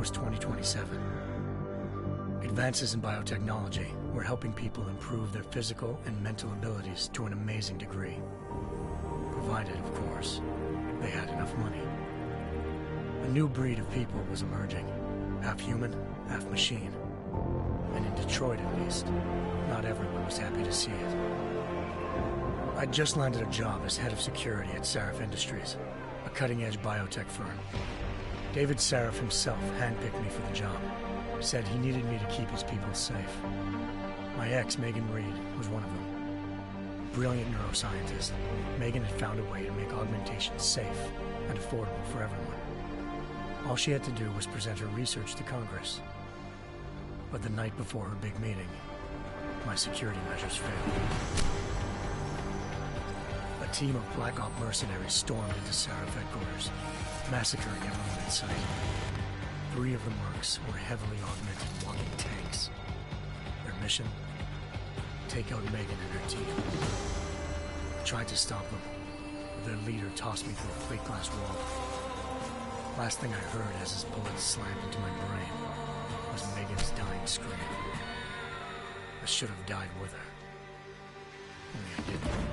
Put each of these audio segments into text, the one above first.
was 2027. Advances in biotechnology were helping people improve their physical and mental abilities to an amazing degree. Provided, of course, they had enough money. A new breed of people was emerging, half human, half machine. And in Detroit, at least, not everyone was happy to see it. I'd just landed a job as head of security at Sarif Industries, a cutting-edge biotech firm. David Sarif himself handpicked me for the job, said he needed me to keep his people safe. My ex, Megan Reed, was one of them. Brilliant neuroscientist, Megan had found a way to make augmentation safe and affordable for everyone. All she had to do was present her research to Congress. But the night before her big meeting, my security measures failed. A team of Black Op mercenaries stormed into Sarif headquarters, massacring everyone in sight. 3 of the mercs were heavily augmented walking tanks. Their mission? Take out Megan and her team. I tried to stop them, but their leader tossed me through a plate glass wall. Last thing I heard as his bullets slammed into my brain was Megan's dying scream. I should have died with her. Only I didn't.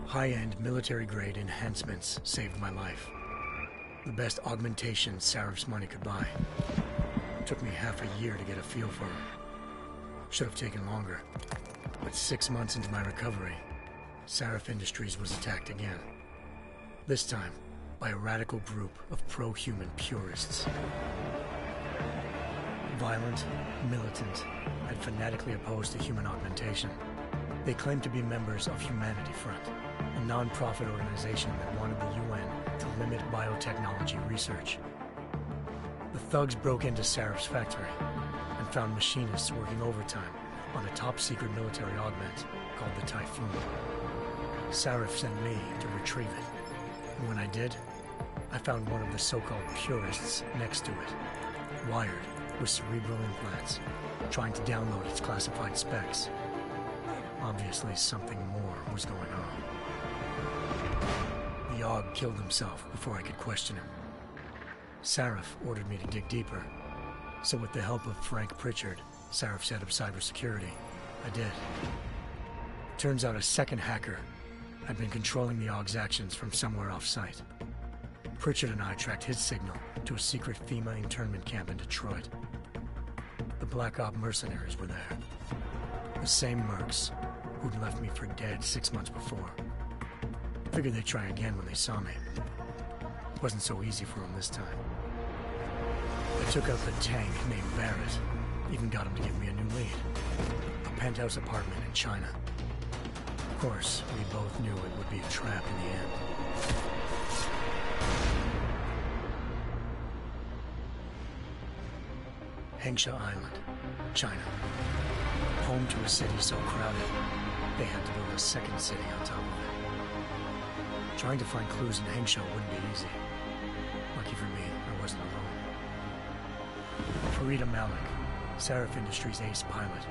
High-end military-grade enhancements saved my life. The best augmentation Sarif's money could buy. It took me half a year to get a feel for her. Should have taken longer. But 6 months into my recovery, Sarif Industries was attacked again. This time, by a radical group of pro-human purists. Violent, militant, and fanatically opposed to human augmentation. They claimed to be members of Humanity Front, a non-profit organization that wanted the UN to limit biotechnology research. The thugs broke into Sarif's factory and found machinists working overtime on a top-secret military augment called the Typhoon. Sarif sent me to retrieve it, and when I did, I found one of the so-called purists next to it, wired with cerebral implants, trying to download its classified specs. Obviously, something more was going on. The AUG killed himself before I could question him. Sarif ordered me to dig deeper, so with the help of Frank Pritchard, Sarif's head of cybersecurity, I did. Turns out a second hacker had been controlling the AUG's actions from somewhere off-site. Pritchard and I tracked his signal to a secret FEMA internment camp in Detroit. The Black Op mercenaries were there. The same mercs who'd left me for dead 6 months before. Figured they'd try again when they saw me. It wasn't so easy for them this time. I took out the tank named Barrett, even got him to give me a new lead. A penthouse apartment in China. Of course, we both knew it would be a trap in the end. Hengsha Island, China. Home to a city so crowded, they had to build a second city on top of it. Trying to find clues in Hengsha wouldn't be easy. Lucky for me, I wasn't alone. Farida Malik, Sarif Industries' ace pilot,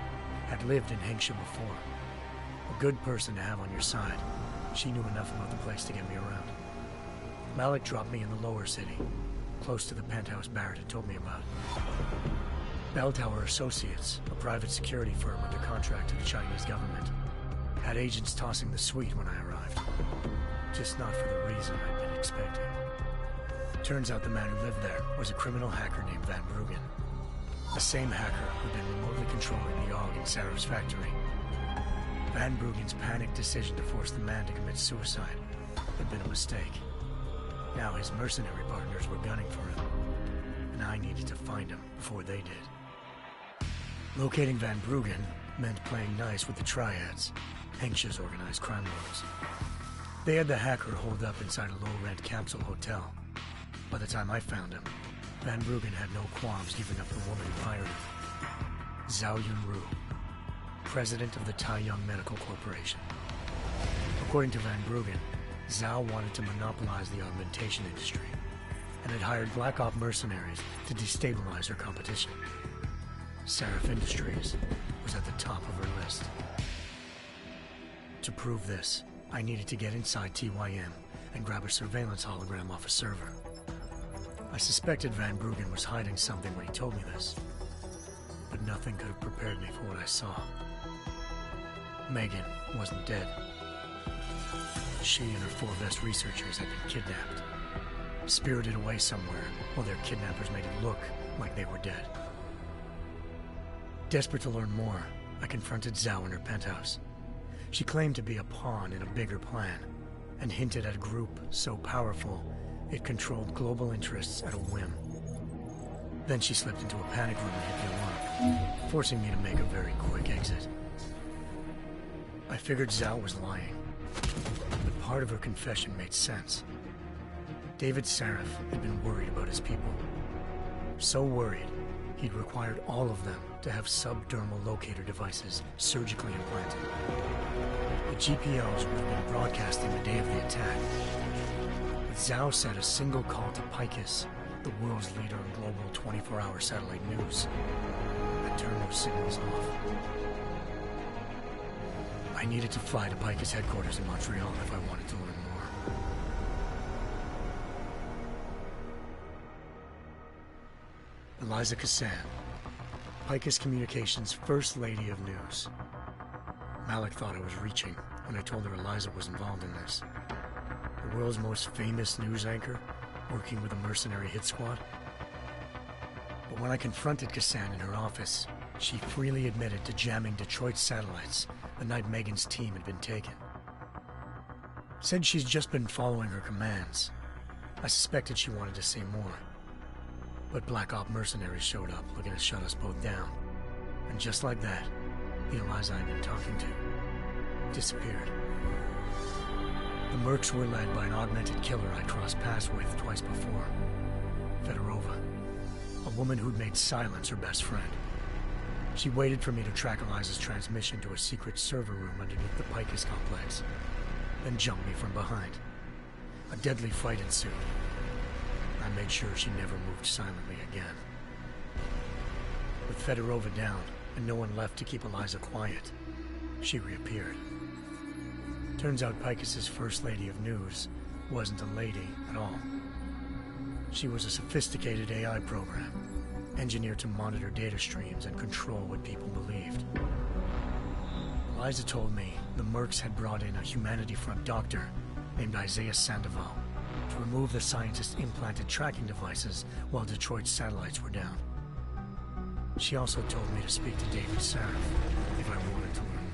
had lived in Hengsha before. A good person to have on your side. She knew enough about the place to get me around. Malik dropped me in the lower city, close to the penthouse Barrett had told me about. Bell Tower Associates, a private security firm under contract to the Chinese government, had agents tossing the suite when I arrived. Just not for the reason I'd been expecting. Turns out the man who lived there was a criminal hacker named Van Bruggen. The same hacker who'd been remotely controlling the AUG in Sarif's factory. Van Bruggen's panicked decision to force the man to commit suicide had been a mistake. Now his mercenary partners were gunning for him, and I needed to find him before they did. Locating Van Bruggen meant playing nice with the Triads, Hengsha's organized crime lords. They had the hacker holed up inside a low-rent capsule hotel. By the time I found him, Van Bruggen had no qualms giving up the woman who hired him. Zhao Yunru, president of the Taiyang Medical Corporation. According to Van Bruggen, Zhao wanted to monopolize the augmentation industry and had hired Black Op mercenaries to destabilize her competition. Sarif Industries was at the top of her list. To prove this, I needed to get inside TYM and grab a surveillance hologram off a server. I suspected Van Bruggen was hiding something when he told me this, but nothing could have prepared me for what I saw. Megan wasn't dead. She and her 4 best researchers had been kidnapped, spirited away somewhere while their kidnappers made it look like they were dead. Desperate to learn more, I confronted Zhao in her penthouse. She claimed to be a pawn in a bigger plan, and hinted at a group so powerful it controlled global interests at a whim. Then she slipped into a panic room and hit the alarm, forcing me to make a very quick exit. I figured Zhao was lying, but part of her confession made sense. David Sarif had been worried about his people. So worried, he'd required all of them to have subdermal locator devices surgically implanted. The GPOs would have been broadcasting the day of the attack. But Zhao said a single call to Picus, the world's leader in global 24-hour satellite news, had turned those signals off. I needed to fly to Picus headquarters in Montreal if I wanted to learn more. Eliza Cassan, Picus Communications' First Lady of News. Malik thought I was reaching when I told her Eliza was involved in this. The world's most famous news anchor, working with a mercenary hit squad. But when I confronted Cassan in her office, she freely admitted to jamming Detroit's satellites the night Megan's team had been taken. Said she's just been following her commands. I suspected she wanted to say more. But Black Op mercenaries showed up looking to shut us both down. And just like that, the Eliza I'd been talking to disappeared. The Mercs were led by an augmented killer I crossed paths with twice before, Fedorova, a woman who'd made silence her best friend. She waited for me to track Eliza's transmission to a secret server room underneath the Picus complex, then jumped me from behind. A deadly fight ensued. I made sure she never moved silently again. With Fedorova down and no one left to keep Eliza quiet, she reappeared. Turns out Picus's First Lady of News wasn't a lady at all. She was a sophisticated AI program, engineered to monitor data streams and control what people believed. Eliza told me the Mercs had brought in a Humanity Front doctor named Isaiah Sandoval to remove the scientist's implanted tracking devices while Detroit's satellites were down. She also told me to speak to David Sarif if I wanted to learn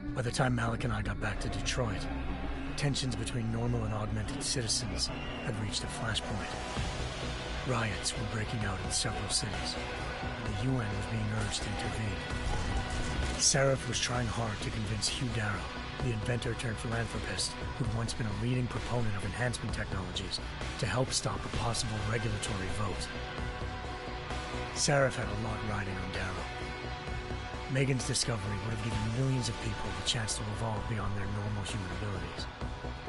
more. By the time Malik and I got back to Detroit, tensions between normal and augmented citizens had reached a flashpoint. Riots were breaking out in several cities, and the UN was being urged to intervene. Sarif was trying hard to convince Hugh Darrow, the inventor-turned-philanthropist who'd once been a leading proponent of enhancement technologies, to help stop a possible regulatory vote. Sarif had a lot riding on Darrow. Megan's discovery would have given millions of people the chance to evolve beyond their normal human abilities,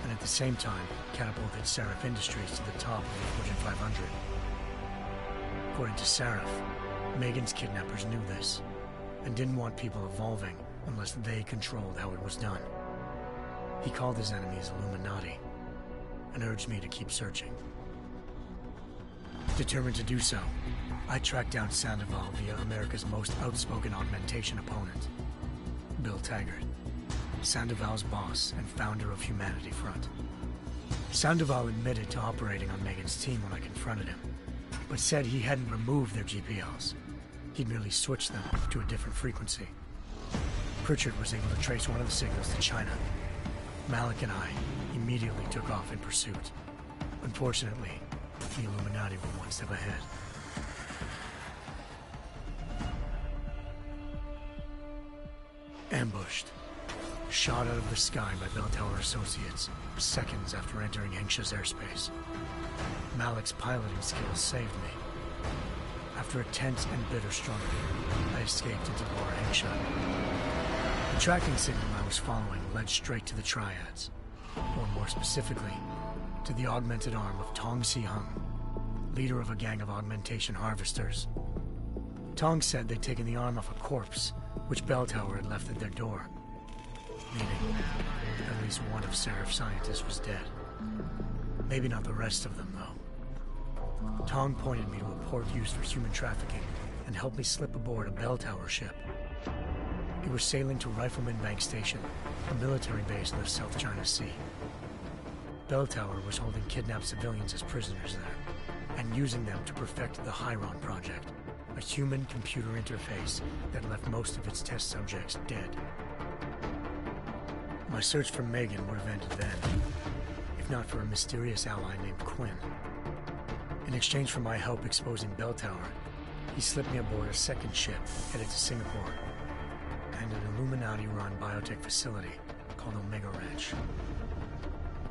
and at the same time catapulted Sarif Industries to the top of the Fortune 500. According to Sarif, Megan's kidnappers knew this, and didn't want people evolving unless they controlled how it was done. He called his enemies Illuminati, and urged me to keep searching. Determined to do so, I tracked down Sandoval via America's most outspoken augmentation opponent, Bill Taggart, Sandoval's boss and founder of Humanity Front. Sandoval admitted to operating on Megan's team when I confronted him, but said he hadn't removed their GPLs. He'd merely switched them to a different frequency. Pritchard was able to trace one of the signals to China. Malik and I immediately took off in pursuit. Unfortunately, the Illuminati were one step ahead. Ambushed. Shot out of the sky by Bell Tower Associates, seconds after entering Hengsha's airspace. Malik's piloting skills saved me. After a tense and bitter struggle, I escaped into Lower Hengsha. The tracking signal I was following led straight to the Triads, or more specifically, to the augmented arm of Tong Si-hung, leader of a gang of augmentation harvesters. Tong said they'd taken the arm off a corpse, which Bell Tower had left at their door, meaning at least one of Sarif's scientists was dead. Maybe not the rest of them, though. Tong pointed me to a port used for human trafficking and helped me slip aboard a bell tower ship. It was sailing to Rifleman Bank Station, a military base in the South China Sea. Bell Tower was holding kidnapped civilians as prisoners there, and using them to perfect the Hyron Project, a human-computer interface that left most of its test subjects dead. My search for Megan would have ended then, if not for a mysterious ally named Quinn. In exchange for my help exposing Bell Tower, he slipped me aboard a second ship headed to Singapore, and an Illuminati-run biotech facility called Omega Ranch.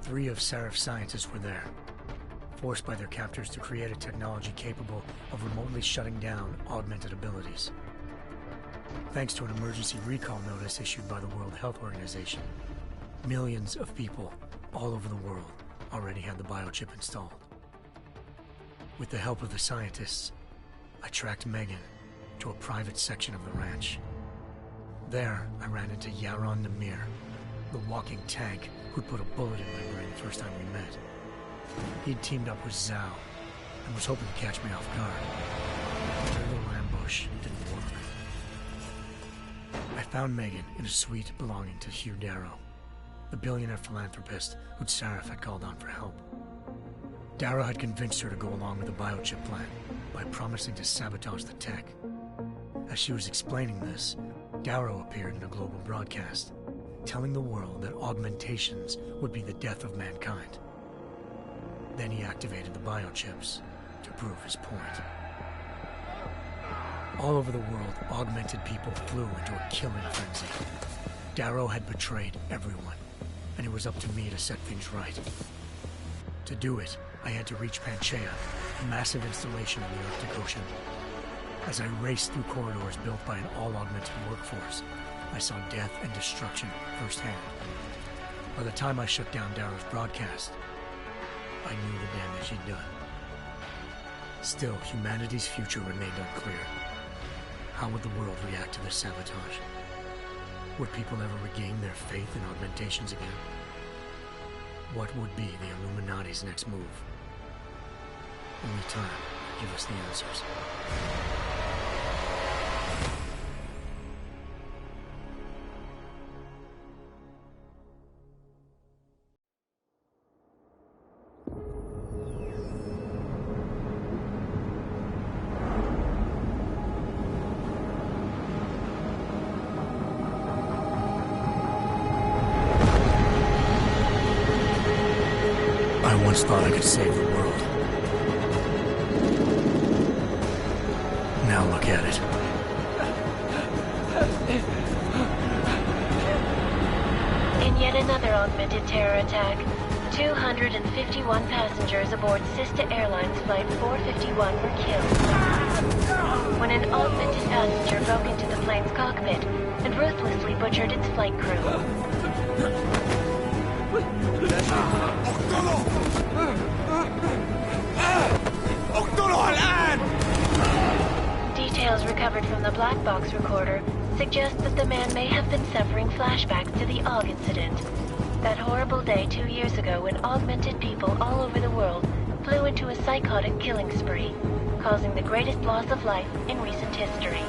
3 of Seraph's scientists were there, forced by their captors to create a technology capable of remotely shutting down augmented abilities. Thanks to an emergency recall notice issued by the World Health Organization, millions of people all over the world already had the biochip installed. With the help of the scientists, I tracked Megan to a private section of the ranch. There, I ran into Yaron Namir, the walking tank who'd put a bullet in my brain the first time we met. He'd teamed up with Zhao and was hoping to catch me off guard. Their little ambush didn't work. I found Megan in a suite belonging to Hugh Darrow, the billionaire philanthropist who'd Seraph had called on for help. Darrow had convinced her to go along with the biochip plan by promising to sabotage the tech. As she was explaining this, Darrow appeared in a global broadcast, telling the world that augmentations would be the death of mankind. Then he activated the biochips to prove his point. All over the world, augmented people flew into a killing frenzy. Darrow had betrayed everyone, and it was up to me to set things right. To do it, I had to reach Panchaea, a massive installation in the Arctic Ocean. As I raced through corridors built by an all-augmented workforce, I saw death and destruction firsthand. By the time I shut down Darrow's broadcast, I knew the damage he'd done. Still, humanity's future remained unclear. How would the world react to this sabotage? Would people ever regain their faith in augmentations again? What would be the Illuminati's next move? Only time will give us the answers. I once thought I could save the world. Now look at it. In yet another augmented terror attack, 251 passengers aboard sister airlines flight 451 were killed when an augmented passenger broke into the plane's cockpit and ruthlessly butchered its flight crew. Details recovered from the black box recorder suggest that the man may have been suffering flashbacks to the AUG incident. That horrible day 2 years ago when augmented people all over the world flew into a psychotic killing spree, causing the greatest loss of life in recent history.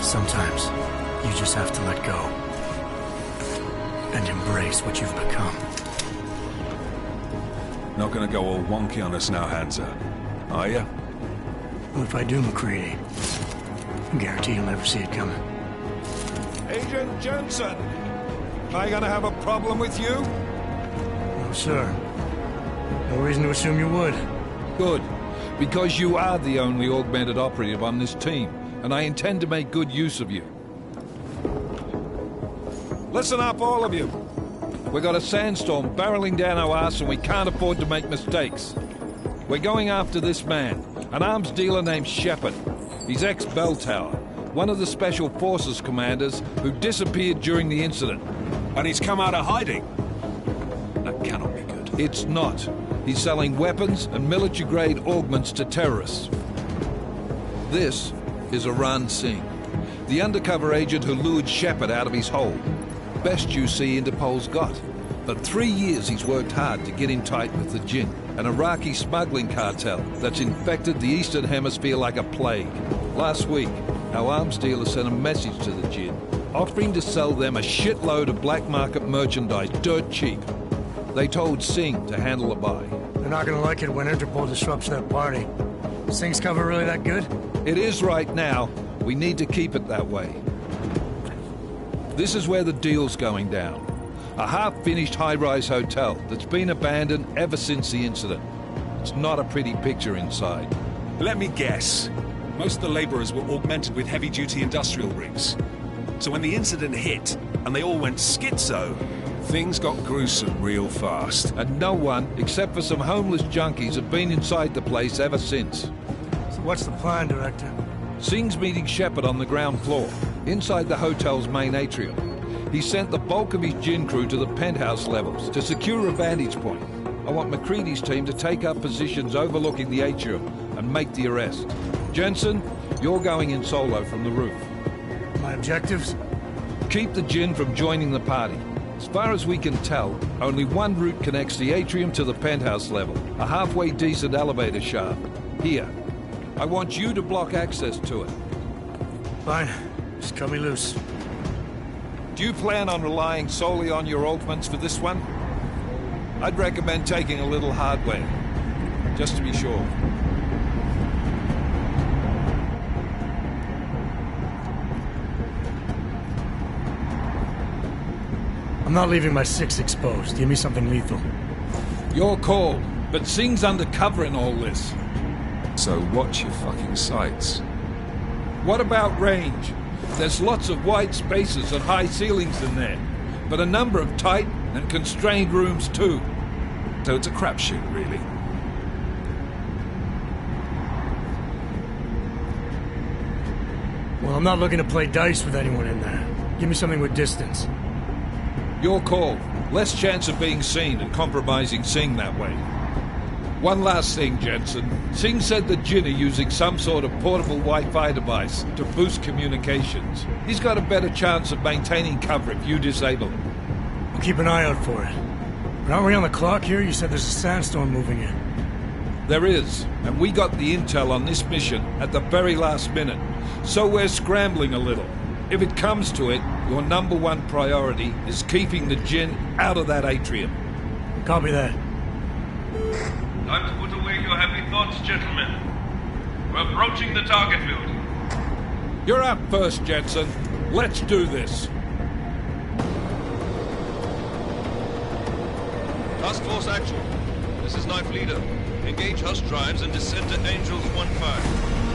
Sometimes, you just have to let go and embrace what you've become. Not gonna go all wonky on us now, Hansa, are you? Well, if I do, McCready, I guarantee you'll never see it coming. Agent Jensen, am I gonna have a problem with you? No, sir. No reason to assume you would. Good, because you are the only augmented operative on this team, and I intend to make good use of you. Listen up, all of you. We got a sandstorm barreling down our arse and we can't afford to make mistakes. We're going after this man, an arms dealer named Shepard. He's ex-Bell Tower, one of the Special Forces commanders who disappeared during the incident. And he's come out of hiding? That cannot be good. It's not. He's selling weapons and military-grade augments to terrorists. This is Aran Singh, the undercover agent who lured Shepard out of his hole. Best you see Interpol's got. For 3 years he's worked hard to get in tight with the Jinn, an Iraqi smuggling cartel that's infected the Eastern Hemisphere like a plague. Last week, our arms dealer sent a message to the Jinn, offering to sell them a shitload of black market merchandise dirt cheap. They told Singh to handle the buy. They're not gonna like it when Interpol disrupts their party. Is Singh's cover really that good? It is right now. We need to keep it that way. This is where the deal's going down. A half-finished high-rise hotel that's been abandoned ever since the incident. It's not a pretty picture inside. Let me guess. Most of the laborers were augmented with heavy-duty industrial rigs. So when the incident hit, and they all went schizo, things got gruesome real fast. And no one, except for some homeless junkies, have been inside the place ever since. So what's the plan, Director? Singh's meeting Shepard on the ground floor, inside the hotel's main atrium. He sent the bulk of his Jinn crew to the penthouse levels to secure a vantage point. I want McCready's team to take up positions overlooking the atrium and make the arrest. Jensen, you're going in solo from the roof. My objectives? Keep the Jinn from joining the party. As far as we can tell, only one route connects the atrium to the penthouse level, a halfway decent elevator shaft. Here. I want you to block access to it. Fine. Just cut me loose. Do you plan on relying solely on your augments for this one? I'd recommend taking a little hardware, just to be sure. I'm not leaving my 6 exposed. Give me something lethal. Your call, but Singh's undercover in all this. So watch your fucking sights. What about range? There's lots of wide spaces and high ceilings in there, but a number of tight and constrained rooms too. So it's a crapshoot, really. Well, I'm not looking to play dice with anyone in there. Give me something with distance. Your call. Less chance of being seen and compromising Singh that way. One last thing, Jensen. Singh said the Jinn are using some sort of portable Wi-Fi device to boost communications. He's got a better chance of maintaining cover if you disable it. I'll keep an eye out for it. But aren't we on the clock here? You said there's a sandstorm moving in. There is, and we got the intel on this mission at the very last minute, so we're scrambling a little. If it comes to it, your number one priority is keeping the Jinn out of that atrium. Copy that. Time to put away your happy thoughts, gentlemen. We're approaching the target building. You're up first, Jensen. Let's do this. Task Force Action. This is Knife Leader. Engage Hush drives and descend to Angels 1-5.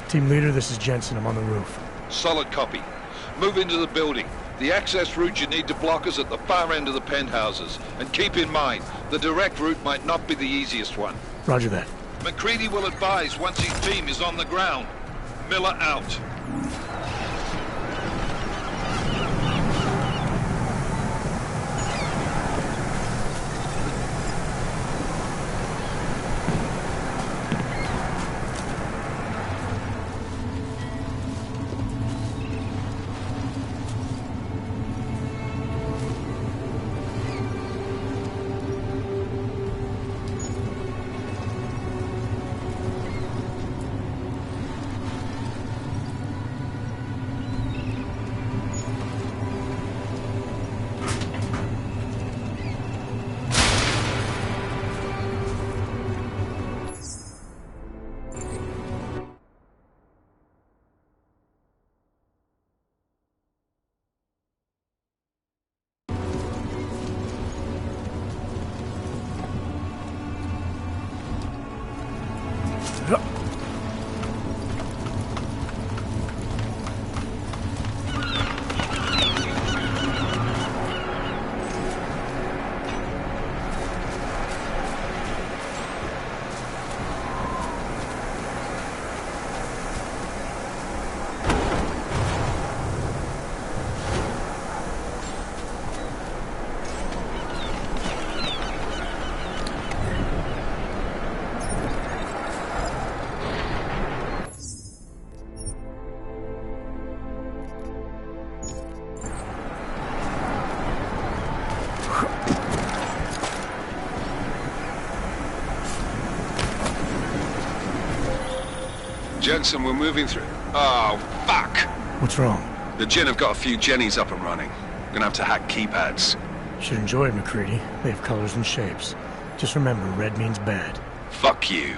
Team leader, this is Jensen. I'm on the roof. Solid copy. Move into the building. The access route you need to block is at the far end of the penthouses. And keep in mind, the direct route might not be the easiest one. Roger that. McCready will advise once his team is on the ground. Miller out. Jensen, we're moving through... Oh, fuck! What's wrong? The Jinn have got a few Jennies up and running. Gonna have to hack keypads. Should enjoy it, McCready. They have colors and shapes. Just remember, red means bad. Fuck you.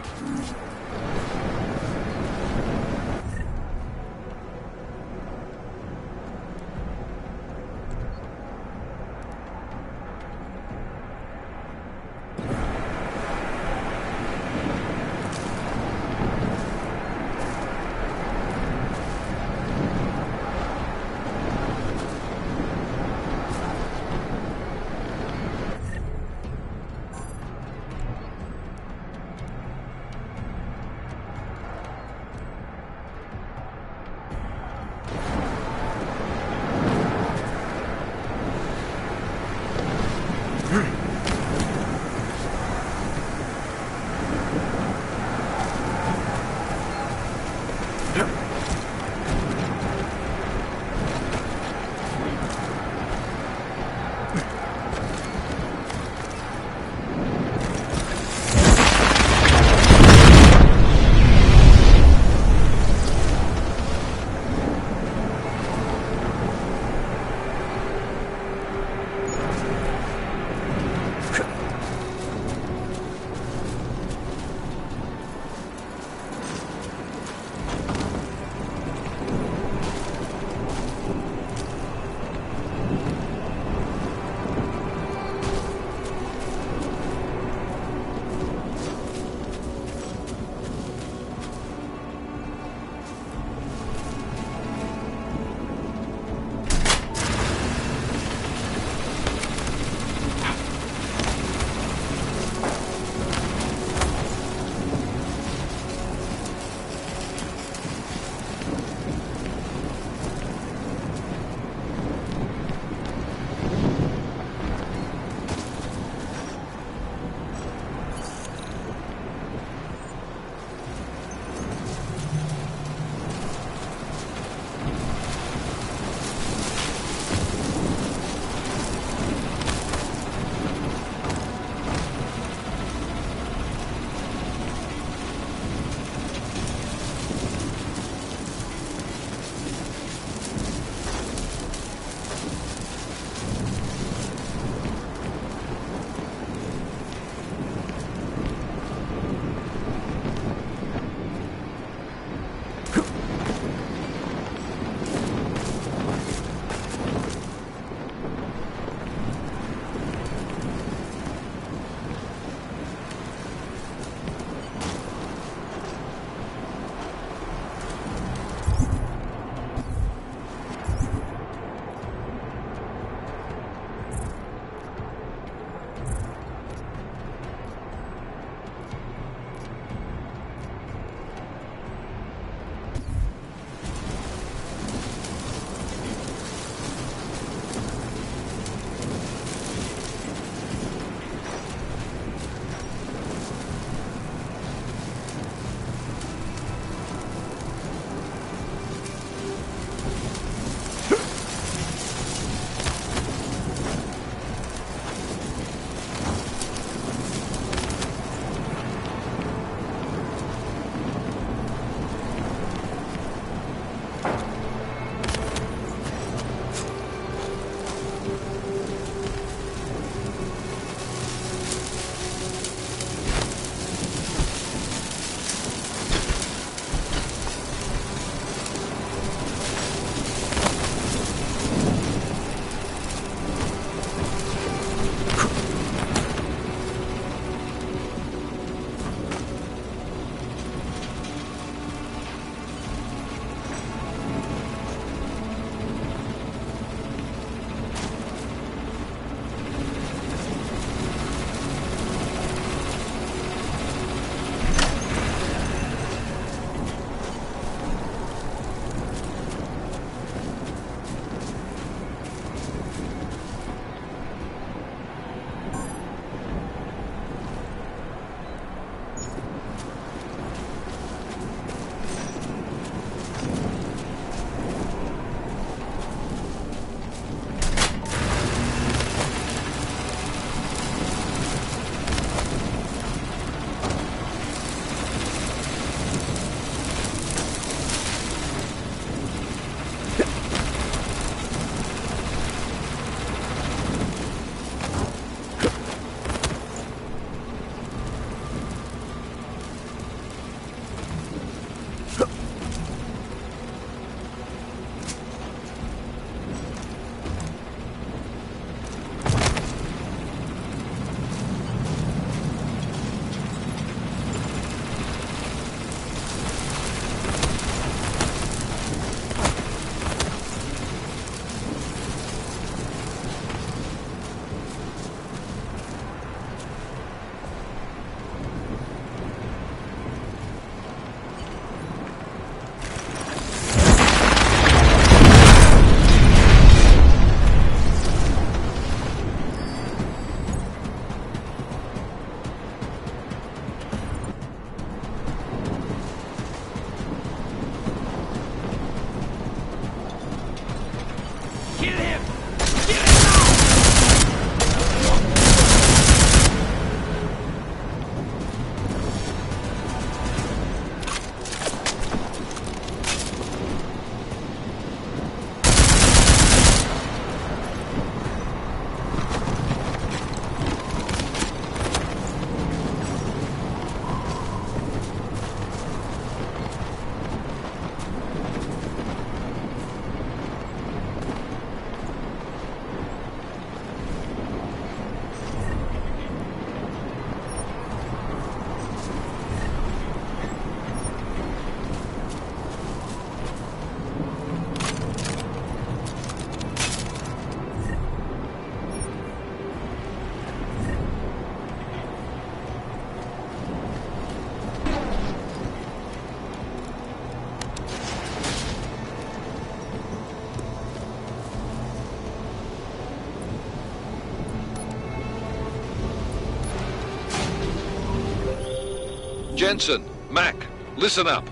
Jensen, Mac, listen up.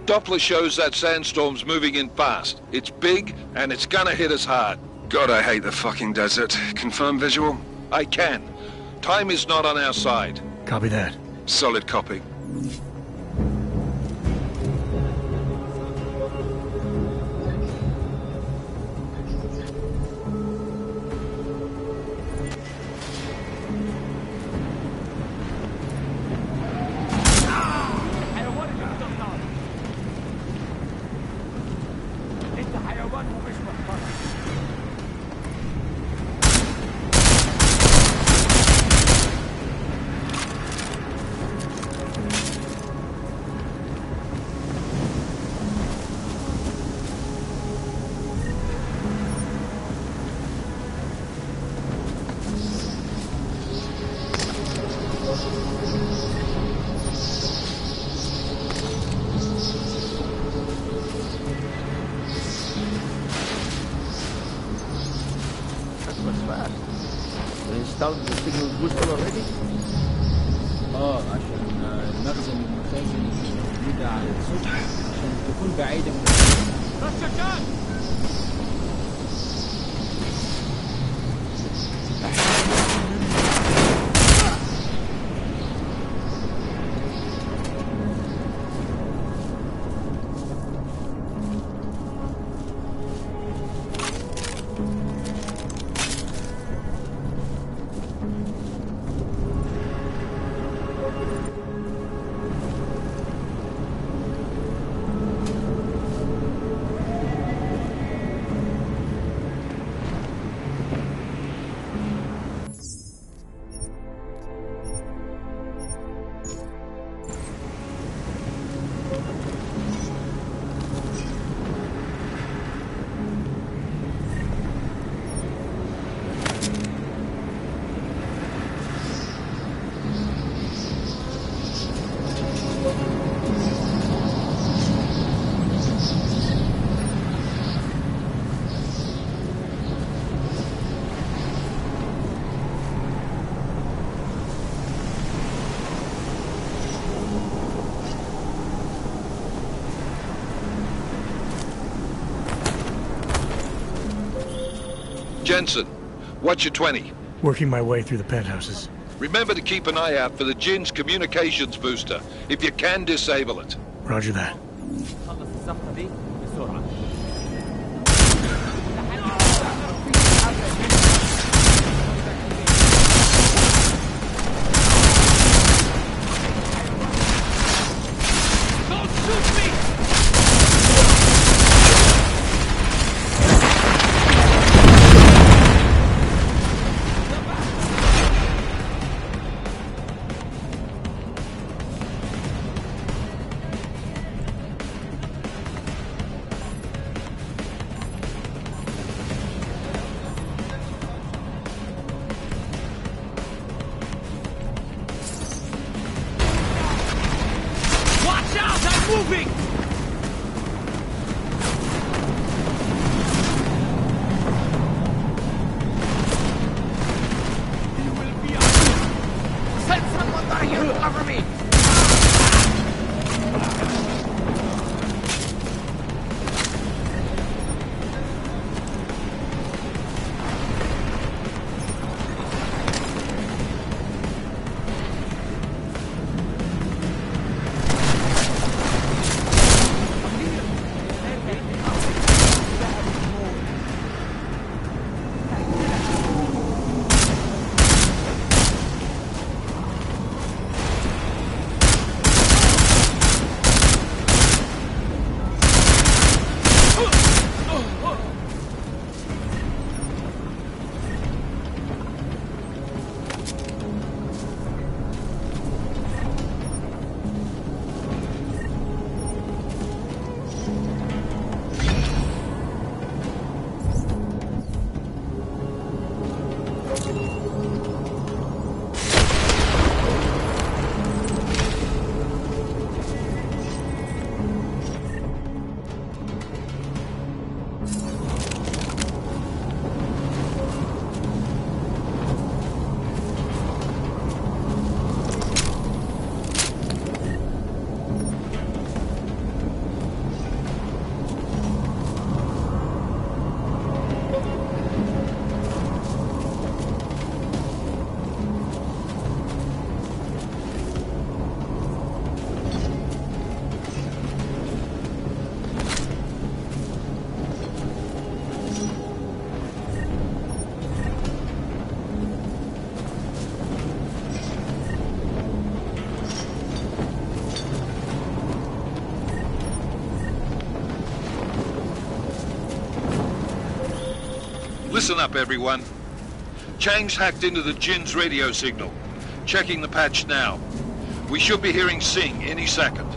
Doppler shows that sandstorm's moving in fast. It's big, and it's gonna hit us hard. God, I hate the fucking desert. Confirm visual? I can. Time is not on our side. Copy that. Solid copy. installed the signal booster already? عشان المخزن المخازن الموجودة على السطح عشان تكون بعيدة من Jensen, what's your 20? Working my way through the penthouses. Remember to keep an eye out for the Jinn's communications booster, if you can disable it. Roger that. Listen up, everyone. Chang's hacked into the Jin's radio signal. Checking the patch now. We should be hearing Singh any second.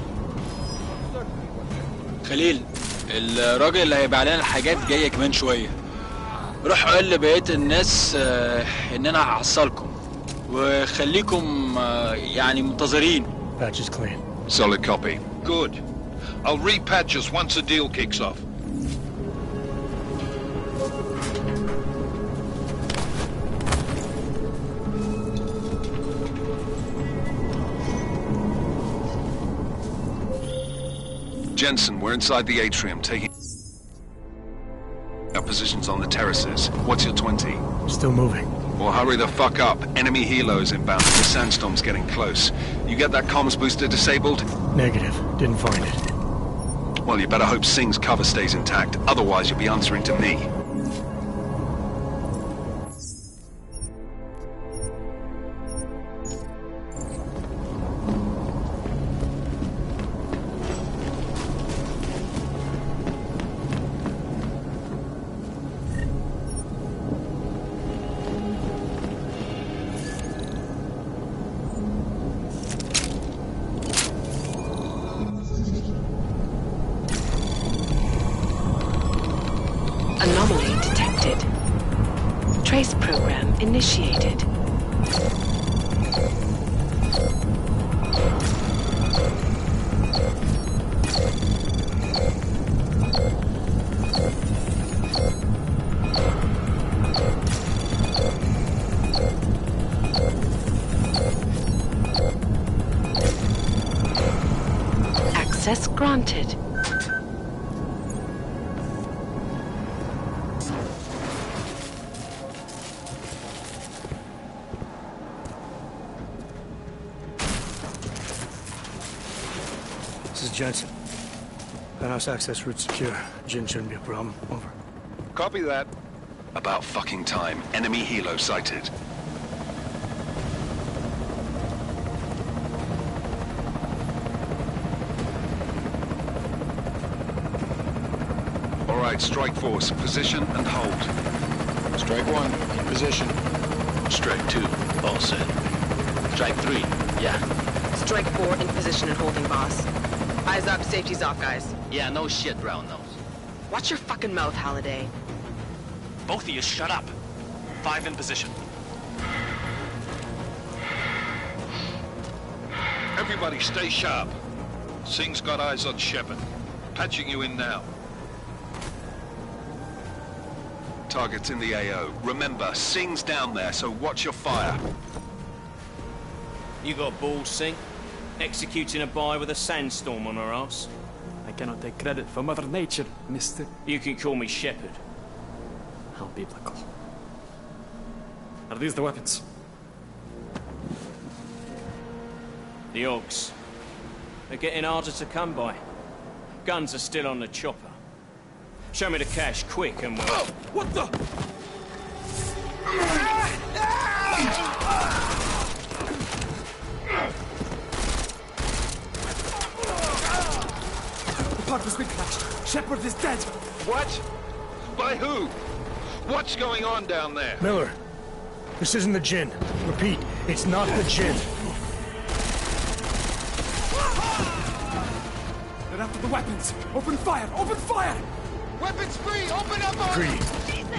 خليل الراجل اللي هيبقى علينا الحاجات جايه كمان شويه. روح قول لبقيه الناس ان انا هحصلكم وخليكم يعني منتظرين. Patch is clean. Solid copy. Good. I'll repatch us once the deal kicks off. Jensen, we're inside the atrium, taking our positions on the terraces. What's your 20? Still moving. Well, hurry the fuck up. Enemy helos inbound. The sandstorm's getting close. You get that comms booster disabled? Negative. Didn't find it. Well, you better hope Singh's cover stays intact. Otherwise, you'll be answering to me. Anomaly detected. Trace program initiated. Access granted. This is Jensen. Penthouse access route secure. Jin shouldn't be a problem. Over. Copy that. About fucking time. Enemy helo sighted. All right, strike force. Position and hold. Strike 1 in position. Strike 2 all set. Strike 3 yeah. Strike 4 in position and holding, boss. Eyes up, safety's off, guys. Yeah, no shit, brown nose. Watch your fucking mouth, Halliday. Both of you shut up. 5 in position. Everybody stay sharp. Singh's got eyes on Shepard. Patching you in now. Target's in the AO. Remember, Singh's down there, so watch your fire. You got balls, Singh? Executing a buy with a sandstorm on her ass? I cannot take credit for Mother Nature, mister. You can call me Shepard. How biblical. Are these the weapons? The Augs. They're getting harder to come by. Guns are still on the chopper. Show me the cash, quick, and we'll... Oh, what the? The park has been clashed. Shepard is dead. What? By who? What's going on down there? Miller, this isn't the Jinn. Repeat, it's not the Jinn. They're after the weapons. Open fire! Open fire! Weapons free! Open up on... Greedy,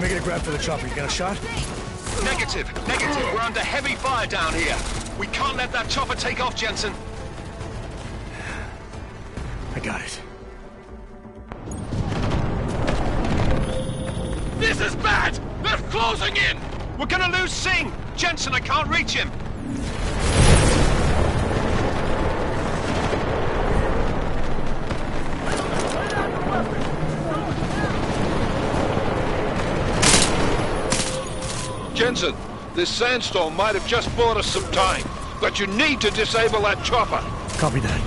making a grab for the chopper. You got a shot? Negative. We're under heavy fire down here. We can't let that chopper take off, Jensen. I got it. This is bad! They're closing in! We're gonna lose Singh! Jensen, I can't reach him! Jensen, this sandstorm might have just bought us some time, but you need to disable that chopper. Copy that.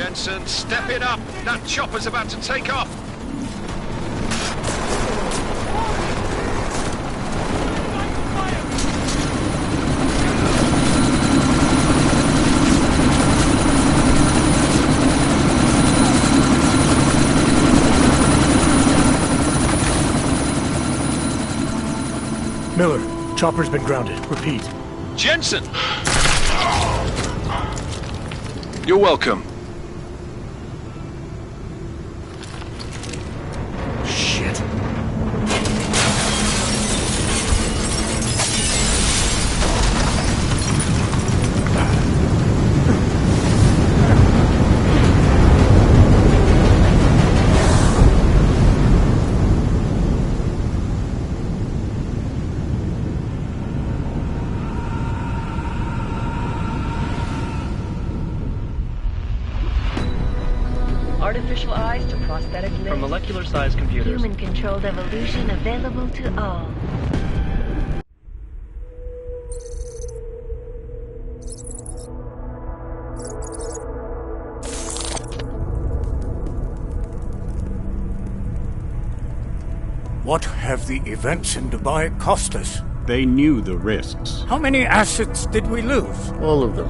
Jensen. Step it up. That chopper's about to take off. Miller, chopper's been grounded. Repeat. Jensen! You're welcome. Shit. Artificial eyes to prosthetic limbs. From molecular-sized computers. Human-controlled evolution available to all. What have the events in Dubai cost us? They knew the risks. How many assets did we lose? All of them.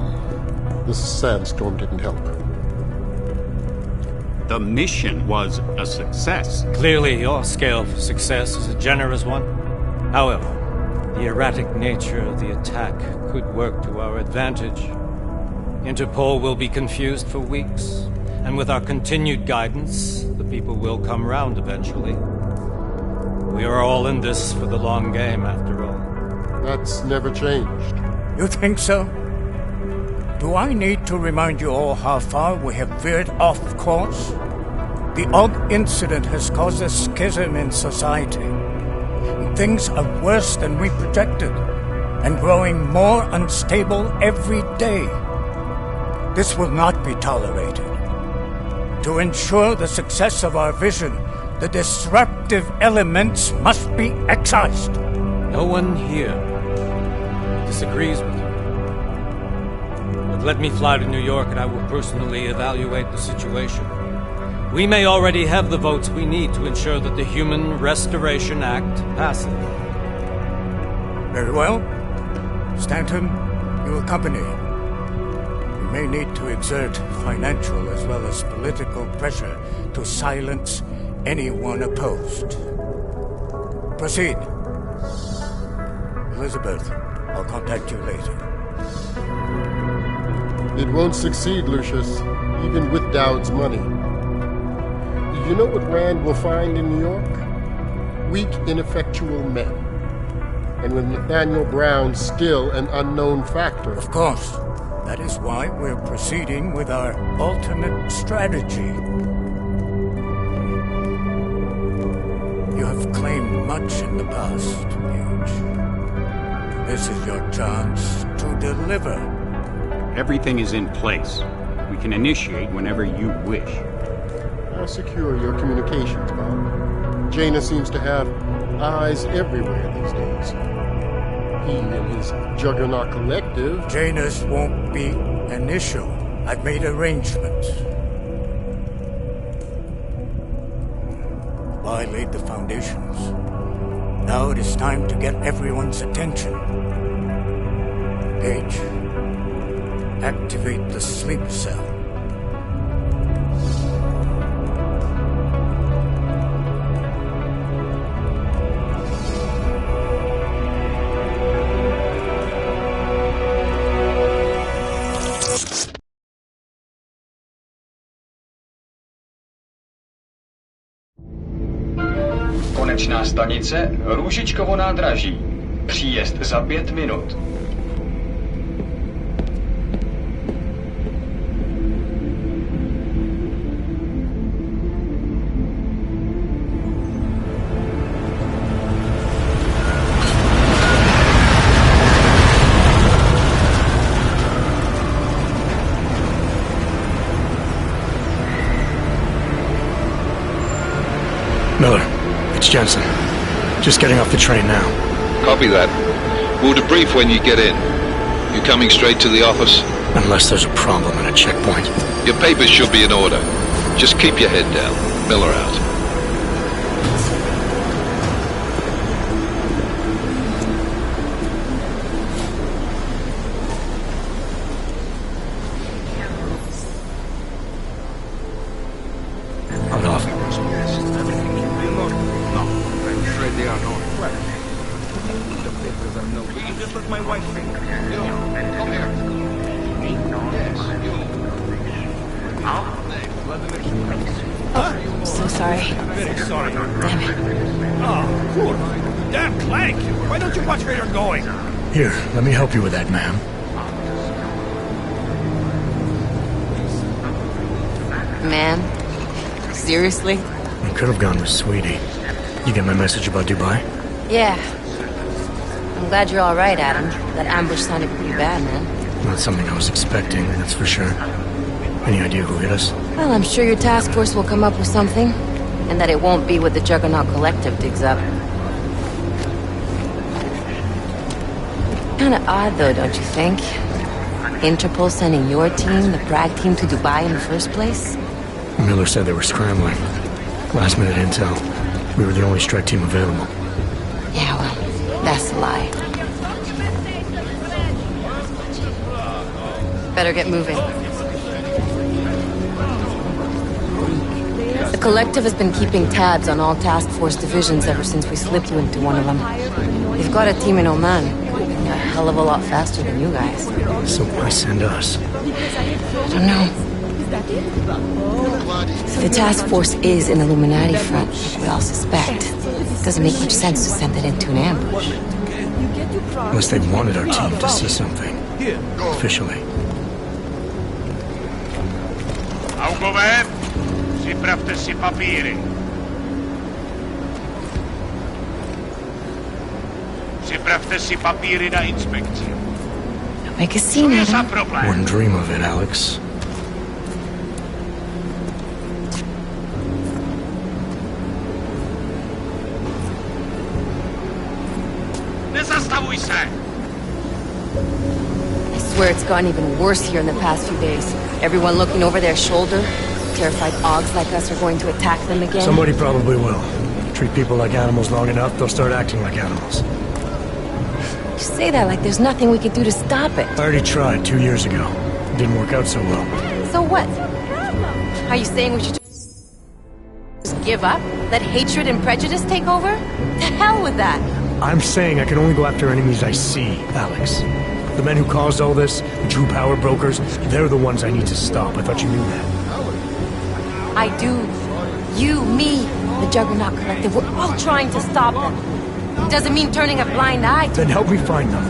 This sandstorm didn't help. The mission was a success. Clearly, your scale for success is a generous one. However, the erratic nature of the attack could work to our advantage. Interpol will be confused for weeks, and with our continued guidance, the people will come round eventually. We are all in this for the long game, after all. That's never changed. You think so? Do I need to remind you all how far we have veered off course? The Og incident has caused a schism in society. Things are worse than we projected, and growing more unstable every day. This will not be tolerated. To ensure the success of our vision, the disruptive elements must be excised. No one here disagrees with you. But let me fly to New York and I will personally evaluate the situation. We may already have the votes we need to ensure that the Human Restoration Act passes. Very well. Stanton, you accompany. We may need to exert financial as well as political pressure to silence anyone opposed. Proceed. Elizabeth, I'll contact you later. It won't succeed, Lucius, even with Dowd's money. You know what Rand will find in New York? Weak, ineffectual men. And with Nathaniel Brown still an unknown factor. Of course. That is why we're proceeding with our alternate strategy. You have claimed much in the past, Paige. This is your chance to deliver. Everything is in place. We can initiate whenever you wish. I'll secure your communications, Bob. Jaina seems to have eyes everywhere these days. He and his Juggernaut Collective... Jaina's won't be an issue. I've made arrangements. I laid the foundations. Now it is time to get everyone's attention. Paige, activate the sleep cell. Konečná stanice Růžičkovo nádraží. Příjezd za 5 minut. Miller, it's Jensen. Just getting off the train now. Copy that. We'll debrief when you get in. You coming straight to the office? Unless there's a problem at a checkpoint. Your papers should be in order. Just keep your head down. Miller out. I'm off. Just let my wife think. Come here. I'm so sorry. Very sorry. Damn it. Oh, poor. Damn Clank! Why don't you watch where you're going? Here, let me help you with that, ma'am. Man? Seriously? I could have gone with Sweetie. You get my message about Dubai? Yeah. I'm glad you're alright, Adam. That ambush sounded pretty bad, man. Not something I was expecting, that's for sure. Any idea who hit us? Well, I'm sure your task force will come up with something. And that it won't be what the Juggernaut Collective digs up. Kinda odd, though, don't you think? Interpol sending your team, the Prague team, to Dubai in the first place? Miller said they were scrambling. Last minute intel. We were the only strike team available. Yeah, well, that's a lie. Better get moving. The Collective has been keeping tabs on all task force divisions ever since we slipped you into one of them. They've got a team in Oman. They're a hell of a lot faster than you guys. So why send us? I don't know. If the task force is an Illuminati front, like we all suspect, it doesn't make much sense to send it into an ambush. Unless they wanted our team to see something. Officially. Augover, připravte si papíry. Připravte si papíry na inspekci. Make a scene, Adam. Wouldn't dream of it, Alex. Nezastavuj se! I swear it's gotten even worse here in the past few days. Everyone looking over their shoulder. Terrified Augs like us are going to attack them again. Somebody probably will. Treat people like animals long enough, they'll start acting like animals. You say that like there's nothing we could do to stop it. I already tried 2 years ago. It didn't work out so well. So what? Are you saying we should just give up? Let hatred and prejudice take over? To hell with that! I'm saying I can only go after enemies I see, Alex. The men who caused all this, the true power brokers, they're the ones I need to stop. I thought you knew that. I do. You, me, the Juggernaut Collective, we're all trying to stop them. It doesn't mean turning a blind eye to... Then help me find them.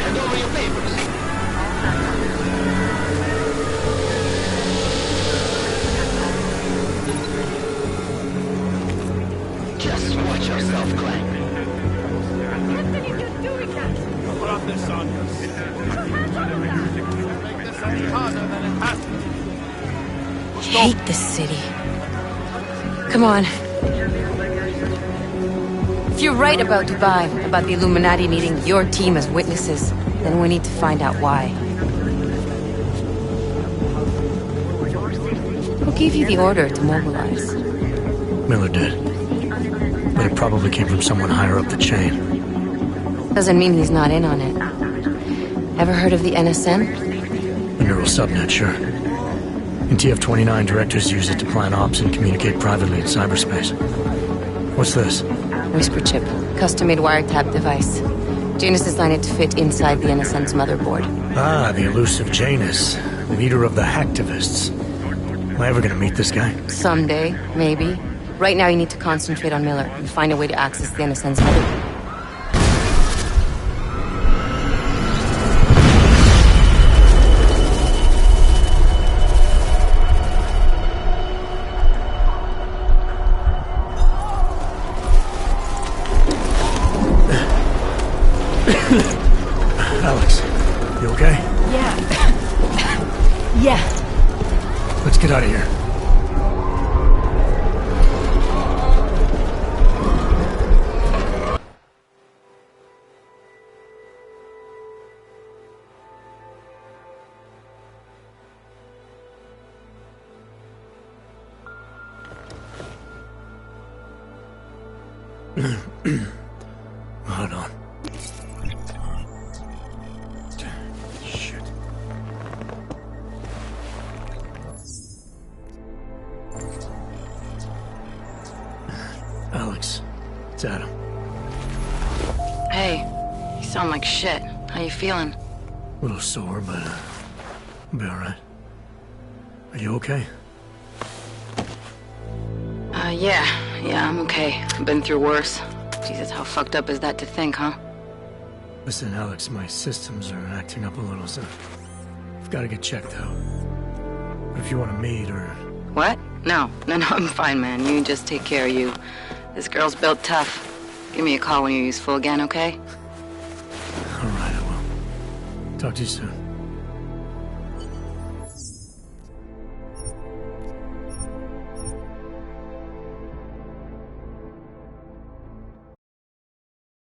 Hand over your papers. Just watch yourself, Clank. Put this on you. Make this any harder than it has to be. I hate this city. Come on. If you're right about Dubai, about the Illuminati needing your team as witnesses, then we need to find out why. Who gave you the order to mobilize? Miller did. But it probably came from someone higher up the chain. Doesn't mean he's not in on it. Ever heard of the NSM? The neural subnet, sure. In TF-29, directors use it to plan ops and communicate privately in cyberspace. What's this? Whisper chip. Custom-made wiretap device. Janus designed it to fit inside the NSM's motherboard. Ah, the elusive Janus. The leader of the hacktivists. Am I ever gonna meet this guy? Someday, maybe. Right now you need to concentrate on Miller and find a way to access the NSM's motherboard. Alex, you okay? Yeah. Yeah. Let's get out of here. Hold on. Shit. Alex, it's Adam. Hey, you sound like shit. How you feeling? A little sore, but I'll be alright. Are you okay? Yeah, I'm okay. I've been through worse. Jesus, how fucked up is that to think, huh? Listen, Alex, my systems are acting up a little, so I've got to get checked out. But if you want to meet or... What? No, I'm fine, man. You just take care of you. This girl's built tough. Give me a call when you're useful again, okay? Alright, I will. Talk to you soon.